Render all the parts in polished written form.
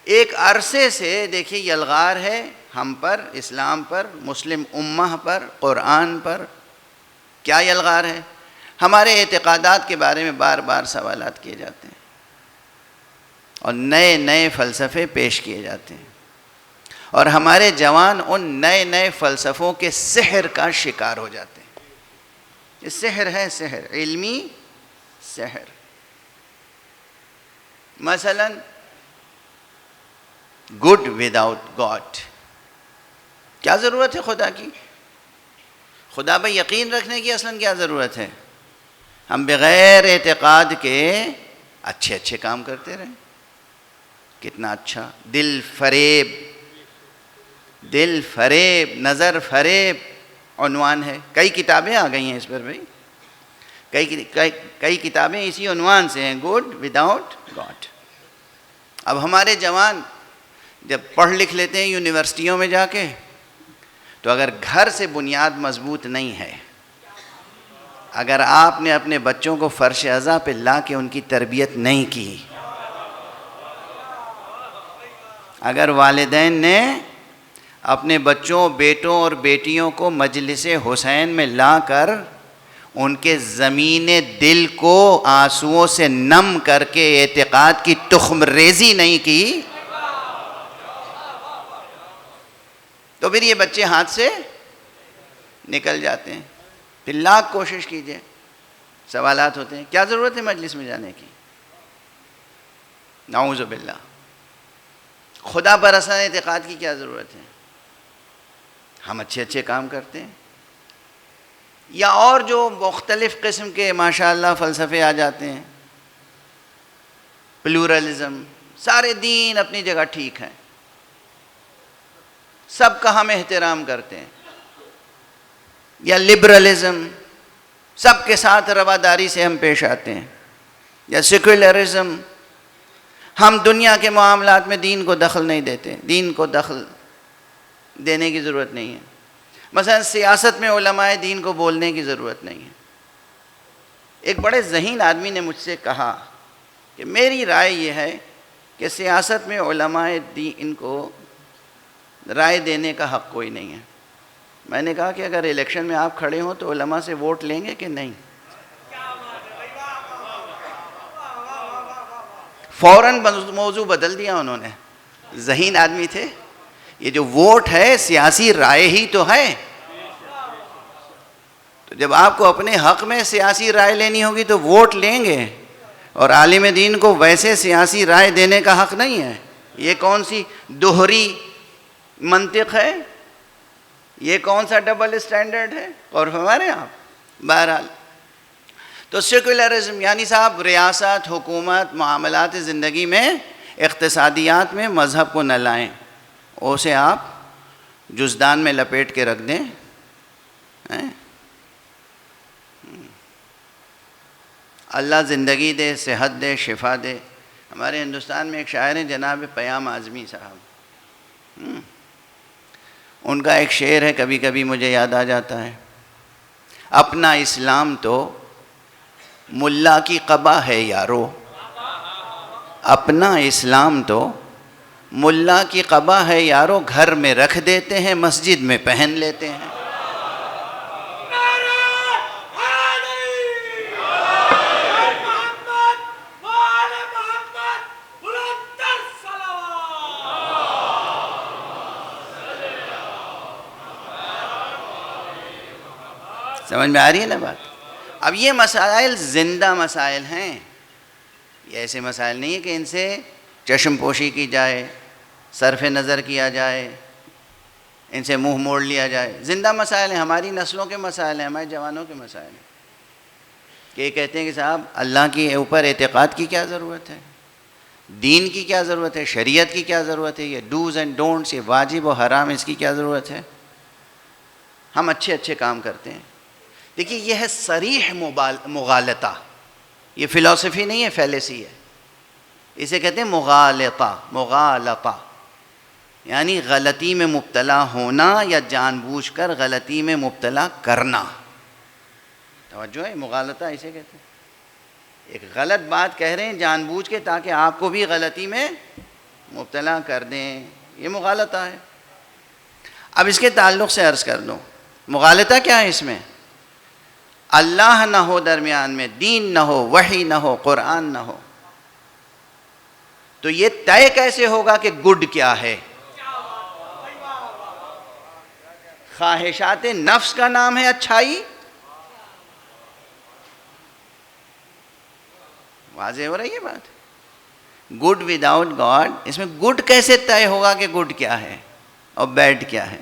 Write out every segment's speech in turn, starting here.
ایک عرصے سے دیکھیے یلغار ہے ہم پر، اسلام پر، مسلم امہ پر، قرآن پر. کیا یلغار ہے؟ ہمارے اعتقادات کے بارے میں بار بار سوالات کیے جاتے ہیں اور نئے نئے فلسفے پیش کیے جاتے ہیں، اور ہمارے جوان ان نئے نئے فلسفوں کے سحر کا شکار ہو جاتے ہیں. یہ سحر ہے، سحر، علمی سحر. مثلا گڈ وداؤٹ گاڈ. کیا ضرورت ہے خدا کی؟ خدا پہ یقین رکھنے کی اصلاً کیا ضرورت ہے؟ ہم بغیر اعتقاد کے اچھے اچھے کام کرتے رہیں. کتنا اچھا. دل فریب، دل فریب، نظر فریب عنوان ہے. کئی کتابیں آ گئی ہیں اس پر بھائی، کئی کتابیں اسی عنوان سے ہیں، گڈ وداؤٹ گاڈ. اب ہمارے جوان جب پڑھ لکھ لیتے ہیں یونیورسٹیوں میں جا کے، تو اگر گھر سے بنیاد مضبوط نہیں ہے، اگر آپ نے اپنے بچوں کو فرش ازاں پہ لا کے ان کی تربیت نہیں کی، اگر والدین نے اپنے بچوں، بیٹوں اور بیٹیوں کو مجلس حسین میں لا کر ان کے زمین دل کو آنسوؤں سے نم کر کے اعتقاد کی تخم ریزی نہیں کی، تو پھر یہ بچے ہاتھ سے نکل جاتے ہیں. پھر لاکھ کوشش کیجئے، سوالات ہوتے ہیں. کیا ضرورت ہے مجلس میں جانے کی؟ نعوذ باللہ. خدا پر اصل اعتقاد کی کیا ضرورت ہے؟ ہم اچھے اچھے کام کرتے ہیں. یا اور جو مختلف قسم کے ماشاءاللہ فلسفے آ جاتے ہیں، پلورلزم، سارے دین اپنی جگہ ٹھیک ہیں، سب کا ہم احترام کرتے ہیں. یا لبرلزم، سب کے ساتھ رواداری سے ہم پیش آتے ہیں. یا سیکولرزم، ہم دنیا کے معاملات میں دین کو دخل نہیں دیتے، دین کو دخل دینے کی ضرورت نہیں ہے. مثلا سیاست میں علماء دین کو بولنے کی ضرورت نہیں ہے. ایک بڑے ذہین آدمی نے مجھ سے کہا کہ میری رائے یہ ہے کہ سیاست میں علماء دین کو رائے دینے کا حق کوئی نہیں ہے. میں نے کہا کہ اگر الیکشن میں آپ کھڑے ہوں تو علماء سے ووٹ لیں گے کہ نہیں؟ فوراً موضوع بدل دیا انہوں نے. ذہین آدمی تھے. یہ جو ووٹ ہے سیاسی رائے ہی تو ہے. تو جب آپ کو اپنے حق میں سیاسی رائے لینی ہوگی تو ووٹ لیں گے، اور عالم دین کو ویسے سیاسی رائے دینے کا حق نہیں ہے. یہ کون سی دوہری منطق ہے؟ یہ کون سا ڈبل اسٹینڈرڈ ہے؟ اور ہمارے یہاں بہرحال تو سیکولرزم یعنی صاحب ریاست، حکومت، معاملات زندگی میں، اقتصادیات میں مذہب کو نہ لائیں، اسے آپ جزدان میں لپیٹ کے رکھ دیں. اللہ زندگی دے، صحت دے، شفا دے. ہمارے ہندوستان میں ایک شاعر ہیں جناب پیام اعظمی صاحب، ان کا ایک شعر ہے کبھی کبھی مجھے یاد آ جاتا ہے. اپنا اسلام تو ملا کی قبا ہے یارو، اپنا اسلام تو ملا کی قبا ہے یارو، گھر میں رکھ دیتے ہیں مسجد میں پہن لیتے ہیں. سمجھ میں آ رہی ہے نا بات؟ اب یہ مسائل زندہ مسائل ہیں، یہ ایسے مسائل نہیں ہیں کہ ان سے چشم پوشی کی جائے، صرف نظر کیا جائے، ان سے منہ موڑ لیا جائے. زندہ مسائل ہیں، ہماری نسلوں کے مسائل ہیں، ہمارے جوانوں کے مسائل ہیں. کہ یہ کہتے ہیں کہ صاحب اللہ کے اوپر اعتقاد کی کیا ضرورت ہے، دین کی کیا ضرورت ہے، شریعت کی کیا ضرورت ہے، یہ ڈوز اینڈ ڈونٹس، یہ واجب و حرام، اس کی کیا ضرورت ہے. ہم اچھے اچھے کام کرتے ہیں. دیکھیے یہ ہے صریح مغالطہ، یہ فلسفی نہیں ہے، فیلیسی ہے. اسے کہتے ہیں مغالطہ یعنی غلطی میں مبتلا ہونا یا جان بوجھ کر غلطی میں مبتلا کرنا. توجہ ہے، مغالطہ اسے کہتے ہیں. ایک غلط بات کہہ رہے ہیں جان بوجھ کے تاکہ آپ کو بھی غلطی میں مبتلا کر دیں، یہ مغالطہ ہے۔ اب اس کے تعلق سے عرض کر دوں، مغالطہ کیا ہے اس میں؟ اللہ نہ ہو درمیان میں، دین نہ ہو، وحی نہ ہو، قرآن نہ ہو، تو یہ طے کیسے ہوگا کہ گڈ کیا ہے؟ خواہشات نفس کا نام ہے اچھائی؟ واضح ہو رہی ہے بات؟ گڈ وداؤٹ گاڈ، اس میں گڈ کیسے طے ہوگا کہ گڈ کیا ہے اور بیڈ کیا ہے؟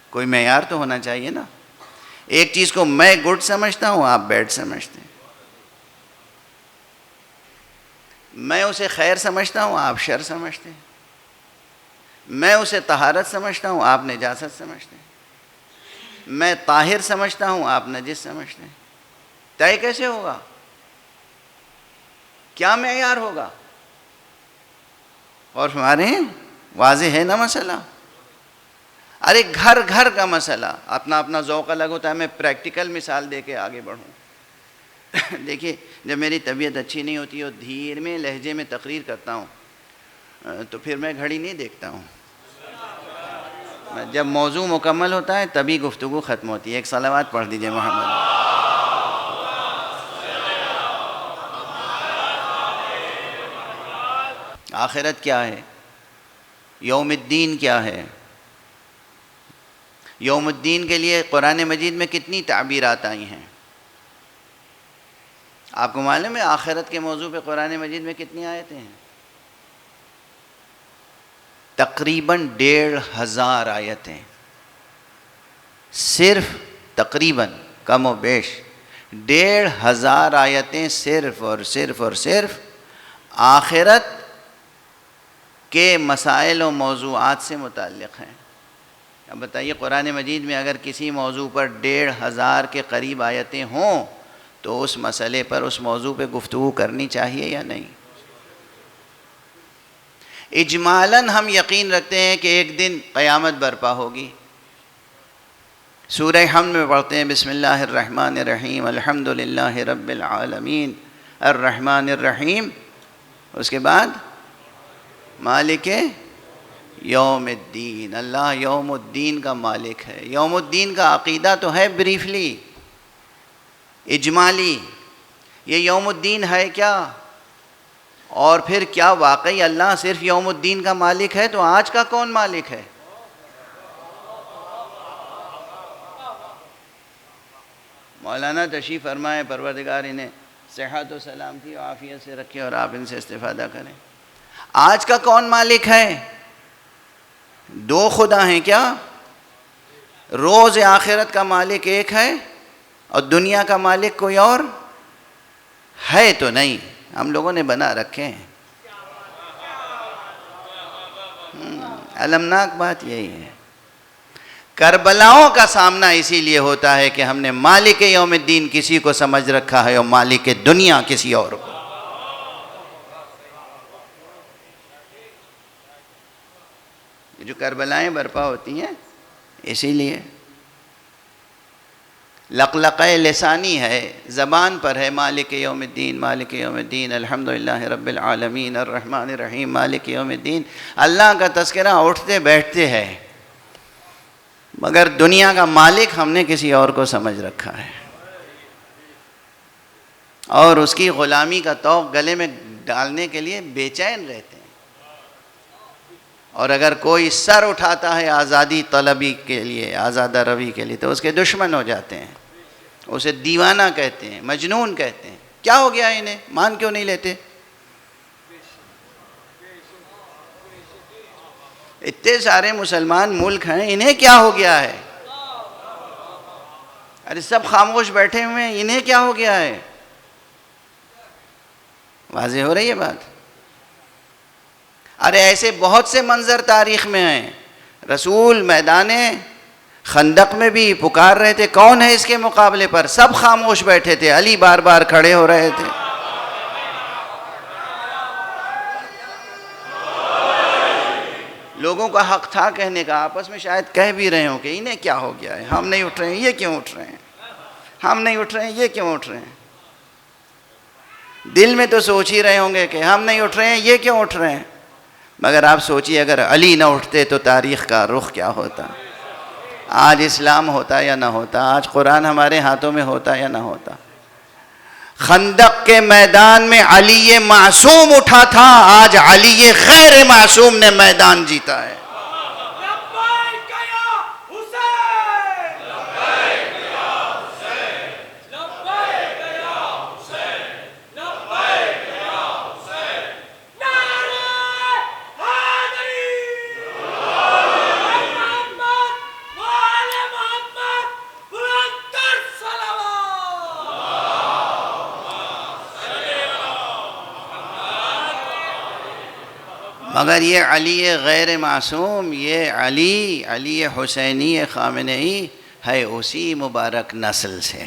کوئی معیار تو ہونا چاہیے نا۔ ایک چیز کو میں گڈ سمجھتا ہوں، آپ بیڈ سمجھتے ہیں۔ میں اسے خیر سمجھتا ہوں، آپ شر سمجھتے ہیں۔ میں اسے طہارت سمجھتا ہوں، آپ نجاست سمجھتے ہیں۔ میں طاہر سمجھتا ہوں، آپ نجس سمجھتے ہیں۔ طے کیسے ہوگا؟ کیا معیار ہوگا؟ اور ہمارے واضح ہے نا مسئلہ؟ ارے گھر گھر کا مسئلہ، اپنا اپنا ذوق الگ ہوتا ہے۔ میں پریکٹیکل مثال دے کے آگے بڑھوں۔ دیکھیے، جب میری طبیعت اچھی نہیں ہوتی اور دھیر میں لہجے میں تقریر کرتا ہوں تو پھر میں گھڑی نہیں دیکھتا ہوں۔ جب موضوع مکمل ہوتا ہے تبھی گفتگو ختم ہوتی ہے۔ ایک صلوات پڑھ دیجئے محمد۔ آخرت کیا ہے؟ یوم الدین کیا ہے؟ یوم الدین کے لیے قرآن مجید میں کتنی تعبیرات آئی ہیں؟ آپ کو معلوم ہے آخرت کے موضوع پہ قرآن مجید میں کتنی آیتیں ہیں؟ تقریباً 1500 آیتیں، صرف تقریباً، کم و بیش 1500 آیتیں صرف اور صرف اور صرف آخرت کے مسائل و موضوعات سے متعلق ہیں۔ اب بتائیے، قرآن مجید میں اگر کسی موضوع پر 1500 کے قریب آیتیں ہوں تو اس مسئلے پر، اس موضوع پہ گفتگو کرنی چاہیے یا نہیں؟ اجمالاً ہم یقین رکھتے ہیں کہ ایک دن قیامت برپا ہوگی۔ سورہ حمد میں پڑھتے ہیں بسم اللہ الرحمن الرحیم الحمدللہ رب العالمین الرحمن الرحیم، اس کے بعد مالک یوم الدین، اللہ یوم الدین کا مالک ہے۔ یوم الدین کا عقیدہ تو ہے بریفلی، اجمالی، یہ یوم الدین ہے کیا؟ اور پھر کیا واقعی اللہ صرف یوم الدین کا مالک ہے؟ تو آج کا کون مالک ہے؟ مولانا تشریف فرمائے، پروردگار انہیں صحت و سلامتی و عافیت سے رکھے اور آپ ان سے استفادہ کریں۔ آج کا کون مالک ہے؟ دو خدا ہیں کیا؟ روز آخرت کا مالک ایک ہے اور دنیا کا مالک کوئی اور ہے تو نہیں، ہم لوگوں نے بنا رکھے ہیں۔ المناک بات یہی ہے۔ کربلاؤں کا سامنا اسی لیے ہوتا ہے کہ ہم نے مالک یوم الدین کسی کو سمجھ رکھا ہے اور مالک دنیا کسی اور کو۔ جو کربلائیں برپا ہوتی ہیں اسی لیے لقلقہ لسانی ہے، زبان پر ہے، مالک یوم الدین، مالک یوم الدین، الحمدللہ رب العالمین الرحمن الرحیم، مالک یوم الدین۔ اللہ کا تذکرہ اٹھتے بیٹھتے ہے، مگر دنیا کا مالک ہم نے کسی اور کو سمجھ رکھا ہے اور اس کی غلامی کا طوق گلے میں ڈالنے کے لیے بے چین رہتے ہیں۔ اور اگر کوئی سر اٹھاتا ہے آزادی طلبی کے لیے، آزادہ روی کے لیے، تو اس کے دشمن ہو جاتے ہیں، اسے دیوانہ کہتے ہیں، مجنون کہتے ہیں۔ کیا ہو گیا انہیں؟ مان کیوں نہیں لیتے؟ اتنے سارے مسلمان ملک ہیں، انہیں کیا ہو گیا ہے؟ ارے سب خاموش بیٹھے ہوئے ہیں، انہیں کیا ہو گیا ہے؟ واضح ہو رہی ہے بات؟ ارے ایسے بہت سے منظر تاریخ میں ہیں۔ رسول میدان خندق میں بھی پکار رہے تھے، کون ہے اس کے مقابلے پر؟ سب خاموش بیٹھے تھے، علی بار بار کھڑے ہو رہے تھے۔ لوگوں کا حق تھا کہنے کا، آپس میں شاید کہہ بھی رہے ہوں کہ انہیں کیا ہو گیا ہے، ہم نہیں اٹھ رہے ہیں، یہ کیوں اٹھ رہے ہیں؟ ہم نہیں اٹھ رہے ہیں، یہ کیوں اٹھ رہے ہیں؟ دل میں تو سوچ ہی رہے ہوں گے کہ ہم نہیں اٹھ رہے ہیں، یہ کیوں اٹھ رہے ہیں؟ مگر آپ سوچیے اگر علی نہ اٹھتے تو تاریخ کا رخ کیا ہوتا؟ آج اسلام ہوتا یا نہ ہوتا؟ آج قرآن ہمارے ہاتھوں میں ہوتا یا نہ ہوتا؟ خندق کے میدان میں علی معصوم اٹھا تھا، آج علی غیر معصوم نے میدان جیتا ہے۔ مگر یہ علی غیر معصوم، یہ علی حسینی خامنئی ہے اسی مبارک نسل سے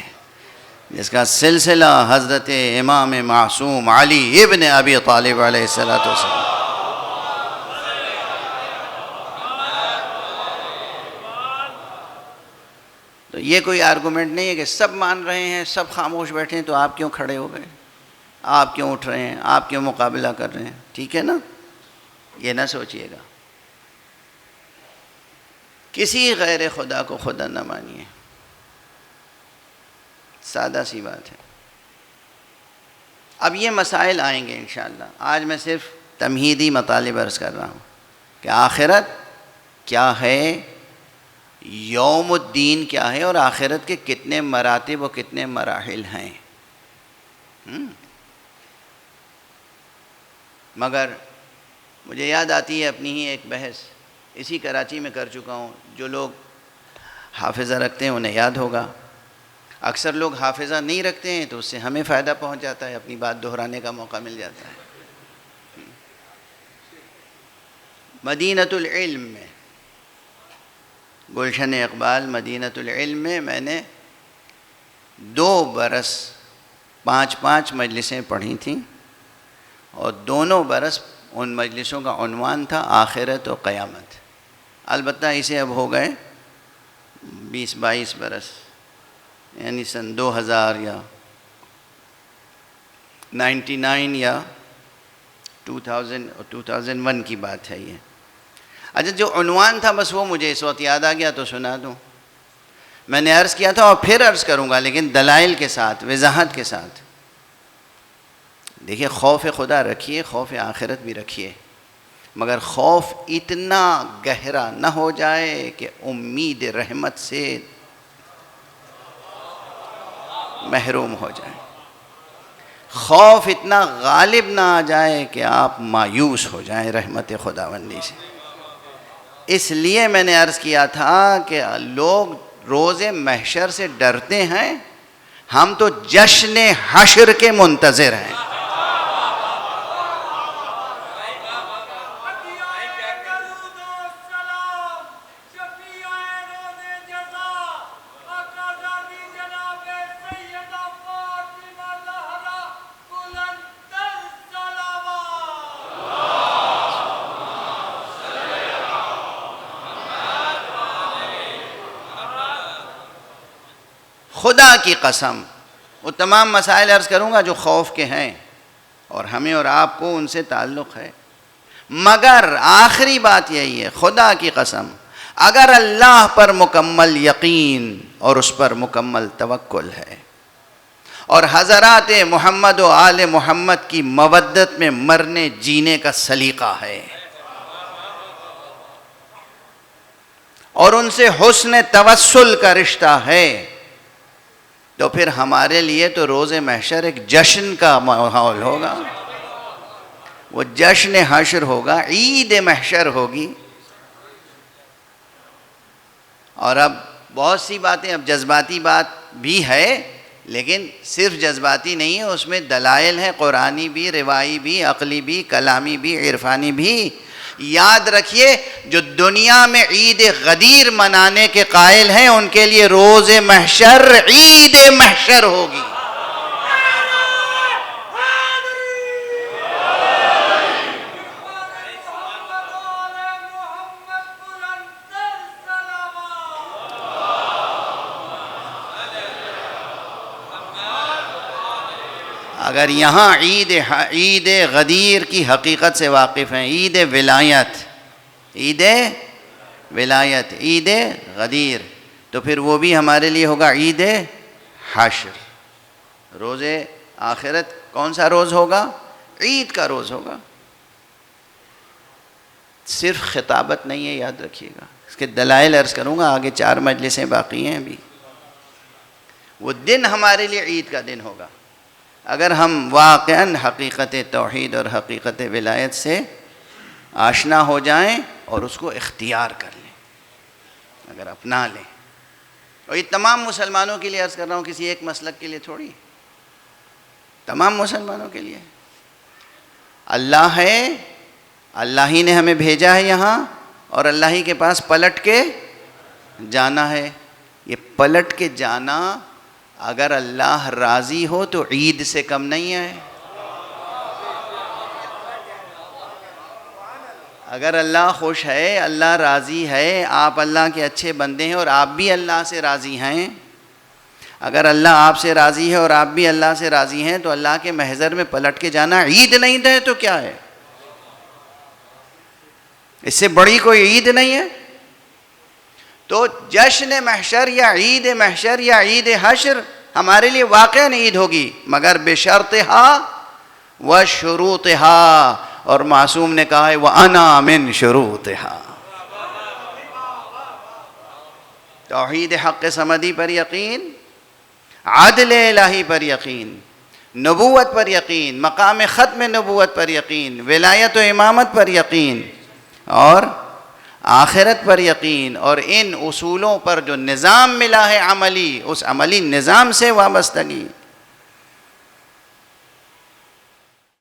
جس کا سلسلہ حضرت امام معصوم علی ابن ابی طالب علیہ السلام۔ تو یہ کوئی آرگومنٹ نہیں ہے کہ سب مان رہے ہیں، سب خاموش بیٹھے ہیں تو آپ کیوں کھڑے ہو گئے، آپ کیوں اٹھ رہے ہیں، آپ کیوں مقابلہ کر رہے ہیں؟ ٹھیک ہے نا؟ یہ نہ سوچئے گا، کسی غیر خدا کو خدا نہ مانیے، سادہ سی بات ہے۔ اب یہ مسائل آئیں گے انشاءاللہ، آج میں صرف تمہیدی مطالب عرض کر رہا ہوں کہ آخرت کیا ہے، یوم الدین کیا ہے، اور آخرت کے کتنے مراتب و کتنے مراحل ہیں۔ مگر مجھے یاد آتی ہے اپنی ہی ایک بحث، اسی کراچی میں کر چکا ہوں، جو لوگ حافظہ رکھتے ہیں انہیں یاد ہوگا، اکثر لوگ حافظہ نہیں رکھتے ہیں تو اس سے ہمیں فائدہ پہنچ جاتا ہے، اپنی بات دہرانے کا موقع مل جاتا ہے۔ مدینۃ العلم میں، گلشن اقبال مدینۃ العلم میں میں نے 2 برس 5 مجلسیں پڑھی تھیں، اور دونوں برس ان مجلسوں کا عنوان تھا آخرت و قیامت۔ البتہ اسے اب ہو گئے 20-22 برس، یعنی سن 2000 یا 99 یا 2001 کی بات ہے یہ۔ اچھا، جو عنوان تھا بس وہ مجھے اس وقت یاد آ گیا تو سنا دوں۔ میں نے عرض کیا تھا اور پھر عرض کروں گا، لیکن دلائل کے ساتھ، وضاحت کے ساتھ۔ دیکھیے، خوف خدا رکھیے، خوف آخرت بھی رکھیے، مگر خوف اتنا گہرا نہ ہو جائے کہ امید رحمت سے محروم ہو جائیں، خوف اتنا غالب نہ آ جائے کہ آپ مایوس ہو جائیں رحمت خداوندی سے۔ اس لیے میں نے عرض کیا تھا کہ لوگ روز محشر سے ڈرتے ہیں، ہم تو جشن حشر کے منتظر ہیں۔ خدا کی قسم، وہ تمام مسائل عرض کروں گا جو خوف کے ہیں، اور ہمیں اور آپ کو ان سے تعلق ہے، مگر آخری بات یہی ہے، خدا کی قسم، اگر اللہ پر مکمل یقین اور اس پر مکمل توکل ہے، اور حضرات محمد و آل محمد کی مودت میں مرنے جینے کا سلیقہ ہے، اور ان سے حسن توسل کا رشتہ ہے، تو پھر ہمارے لیے تو روز محشر ایک جشن کا ماحول ہوگا، وہ جشن حشر ہوگا، عید محشر ہوگی۔ اور اب بہت سی باتیں، اب جذباتی بات بھی ہے، لیکن صرف جذباتی نہیں ہے، اس میں دلائل ہیں، قرآنی بھی، روایی بھی، عقلی بھی، کلامی بھی، عرفانی بھی۔ یاد رکھیے، جو دنیا میں عید غدیر منانے کے قائل ہیں، ان کے لیے روز محشر عید محشر ہوگی۔ اگر یہاں عید غدیر کی حقیقت سے واقف ہیں، عید ولایت، عید غدیر، تو پھر وہ بھی ہمارے لیے ہوگا عید حشر۔ روز آخرت کون سا روز ہوگا؟ عید کا روز ہوگا۔ صرف خطابت نہیں ہے، یاد رکھیے گا، اس کے دلائل عرض کروں گا، آگے 4 مجلسیں باقی ہیں ابھی۔ وہ دن ہمارے لیے عید کا دن ہوگا اگر ہم واقعاً حقیقت توحید اور حقیقت ولایت سے آشنا ہو جائیں اور اس کو اختیار کر لیں، اگر اپنا لیں۔ اور یہ تمام مسلمانوں کے لیے عرض کر رہا ہوں، کسی ایک مسلک کے لیے تھوڑی، تمام مسلمانوں کے لیے۔ اللہ ہے، اللہ ہی نے ہمیں بھیجا ہے یہاں، اور اللہ ہی کے پاس پلٹ کے جانا ہے۔ یہ پلٹ کے جانا اگر اللہ راضی ہو تو عید سے کم نہیں ہے۔ اگر اللہ خوش ہے، اللہ راضی ہے، آپ اللہ کے اچھے بندے ہیں اور آپ بھی اللہ سے راضی ہیں، اگر اللہ آپ سے راضی ہے اور آپ بھی اللہ سے راضی ہیں، تو اللہ کے محضر میں پلٹ کے جانا عید نہیں ہے تو کیا ہے؟ اس سے بڑی کوئی عید نہیں ہے۔ تو جشن محشر یا عید حشر ہمارے لیے واقعاً عید ہوگی، مگر بشرطہا و شروطہا، اور معصوم نے کہا ہے وَأَنَا مِن شُرُوطِهَا۔ توحید حق صمدی پر یقین، عدل الہی پر یقین، نبوت پر یقین، مقام ختم نبوت پر یقین، ولایت و امامت پر یقین، اور آخرت پر یقین، اور ان اصولوں پر جو نظام ملا ہے عملی، اس عملی نظام سے وابستگی۔